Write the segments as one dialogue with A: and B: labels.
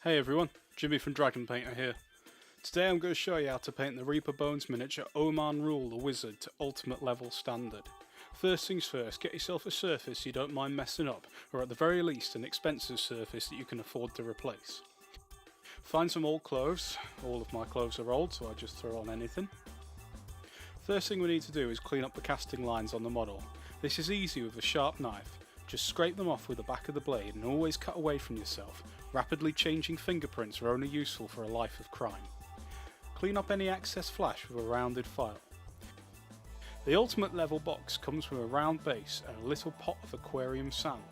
A: Hey everyone, Jimmy from DragonPainter here. Today I'm going to show you how to paint the Reaper Bones miniature Oman Ruul the Wizard to Ultimate Level standard. First things first, get yourself a surface you don't mind messing up, or at the very least an expensive surface that you can afford to replace. Find some old clothes. All of my clothes are old, so I just throw on anything. First thing we need to do is clean up the casting lines on the model. This is easy with a sharp knife. Just scrape them off with the back of the blade and always cut away from yourself. Rapidly changing fingerprints are only useful for a life of crime. Clean up any excess flash with a rounded file. The Ultimate Level box comes with a round base and a little pot of aquarium sand.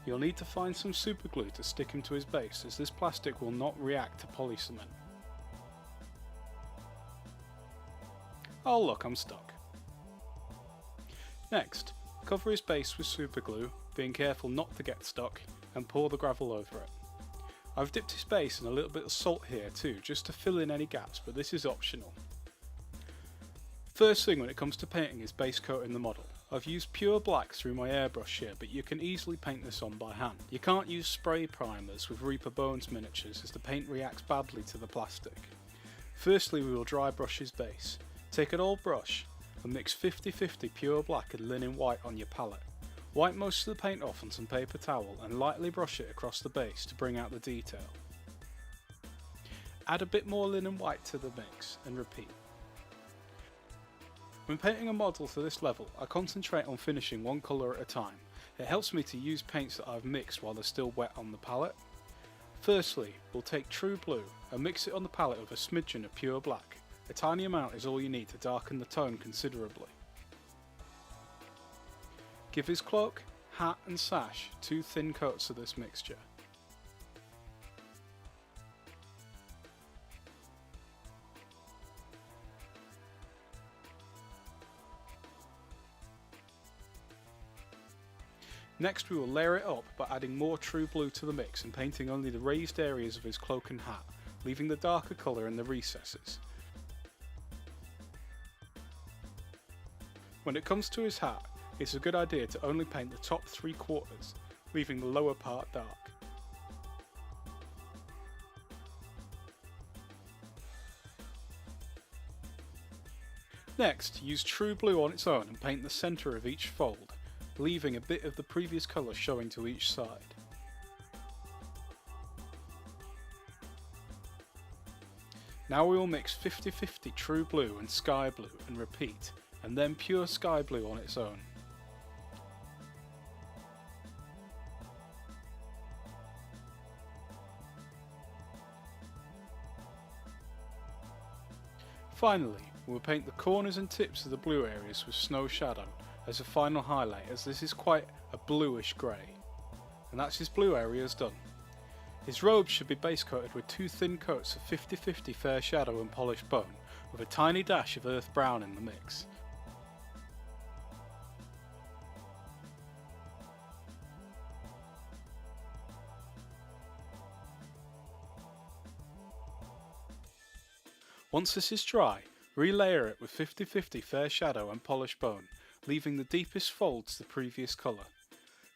A: You'll need to find some super glue to stick him to his base, as this plastic will not react to polycement. Oh look, I'm stuck. Next, cover his base with super glue, being careful not to get stuck, and pour the gravel over it. I've dipped his base in a little bit of salt here too, just to fill in any gaps, but this is optional. First thing when it comes to painting is base coating the model. I've used pure black through my airbrush here, but you can easily paint this on by hand. You can't use spray primers with Reaper Bones miniatures as the paint reacts badly to the plastic. Firstly, we will dry brush his base. Take an old brush and mix 50-50 pure black and linen white on your palette. Wipe most of the paint off on some paper towel and lightly brush it across the base to bring out the detail. Add a bit more linen white to the mix and repeat. When painting a model to this level, I concentrate on finishing one colour at a time. It helps me to use paints that I've mixed while they're still wet on the palette. Firstly, we'll take True Blue and mix it on the palette with a smidgen of pure black. A tiny amount is all you need to darken the tone considerably. Give his cloak, hat and sash 2 thin coats of this mixture. Next we will layer it up by adding more True Blue to the mix and painting only the raised areas of his cloak and hat, leaving the darker colour in the recesses. When it comes to his hat, it's a good idea to only paint the top 3/4, leaving the lower part dark. Next, use True Blue on its own and paint the centre of each fold, leaving a bit of the previous colour showing to each side. Now we will mix 50-50 True Blue and Sky Blue and repeat, and then pure Sky Blue on its own. Finally, we will paint the corners and tips of the blue areas with Snow Shadow as a final highlight, as this is quite a bluish grey. And that's his blue areas done. His robes should be base coated with 2 thin coats of 50-50 Fair Shadow and Polished Bone, with a tiny dash of Earth Brown in the mix. Once this is dry, relayer it with 50-50 Fair Shadow and Polished Bone, leaving the deepest folds the previous colour.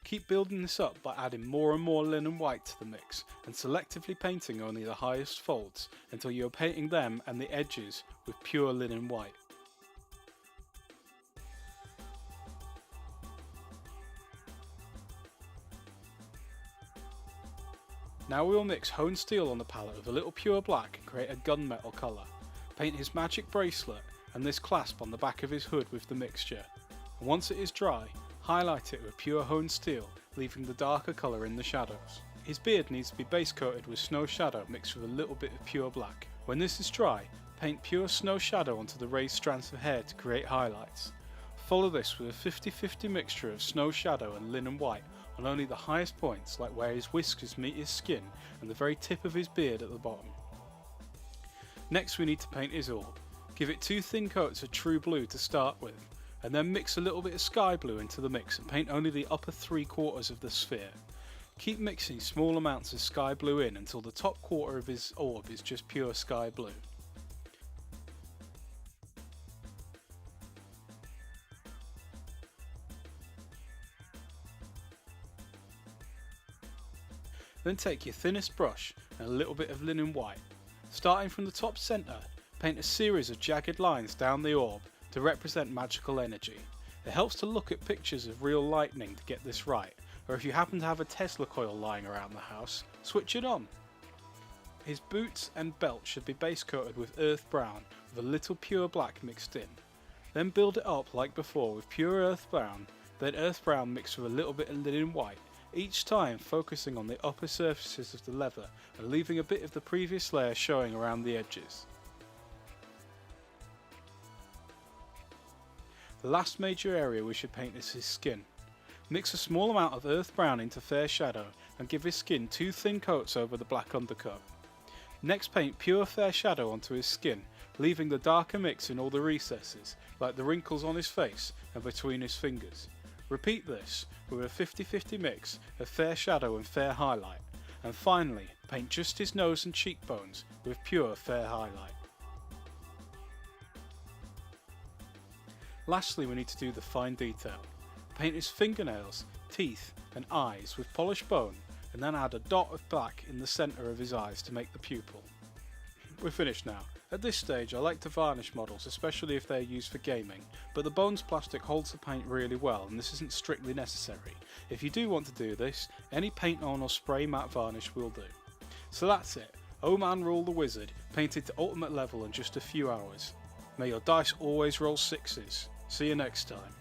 A: Keep building this up by adding more and more linen white to the mix and selectively painting only the highest folds until you are painting them and the edges with pure linen white. Now we will mix honed steel on the palette with a little pure black and create a gunmetal colour. Paint his magic bracelet and this clasp on the back of his hood with the mixture, and once it is dry, highlight it with pure honed steel, leaving the darker colour in the shadows. His beard needs to be base coated with Snow Shadow mixed with a little bit of pure black. When this is dry, paint pure Snow Shadow onto the raised strands of hair to create highlights. Follow this with a 50-50 mixture of Snow Shadow and linen white on only the highest points, like where his whiskers meet his skin and the very tip of his beard at the bottom. Next we need to paint his orb. Give it 2 thin coats of True Blue to start with, and then mix a little bit of Sky Blue into the mix and paint only the upper 3/4 of the sphere. Keep mixing small amounts of Sky Blue in until the top quarter of his orb is just pure Sky Blue. Then take your thinnest brush and a little bit of linen white. Starting from the top centre, paint a series of jagged lines down the orb to represent magical energy. It helps to look at pictures of real lightning to get this right, or if you happen to have a Tesla coil lying around the house, switch it on. His boots and belt should be base coated with earth brown with a little pure black mixed in. Then build it up like before with pure earth brown, then earth brown mixed with a little bit of linen white, each time focusing on the upper surfaces of the leather and leaving a bit of the previous layer showing around the edges. The last major area we should paint is his skin. Mix a small amount of earth brown into fair shadow and give his skin 2 thin coats over the black undercoat. Next paint pure fair shadow onto his skin, leaving the darker mix in all the recesses, like the wrinkles on his face and between his fingers. Repeat this with a 50-50 mix of fair shadow and fair highlight, and finally paint just his nose and cheekbones with pure fair highlight. Lastly, we need to do the fine detail. Paint his fingernails, teeth and eyes with polished bone, and then add a dot of black in the centre of his eyes to make the pupil. We're finished now. At this stage I like to varnish models, especially if they're used for gaming, but the Bones plastic holds the paint really well and this isn't strictly necessary. If you do want to do this, any paint on or spray matte varnish will do. So that's it, Oman Ruul the Wizard painted to ultimate level in just a few hours. May your dice always roll 6s. See you next time.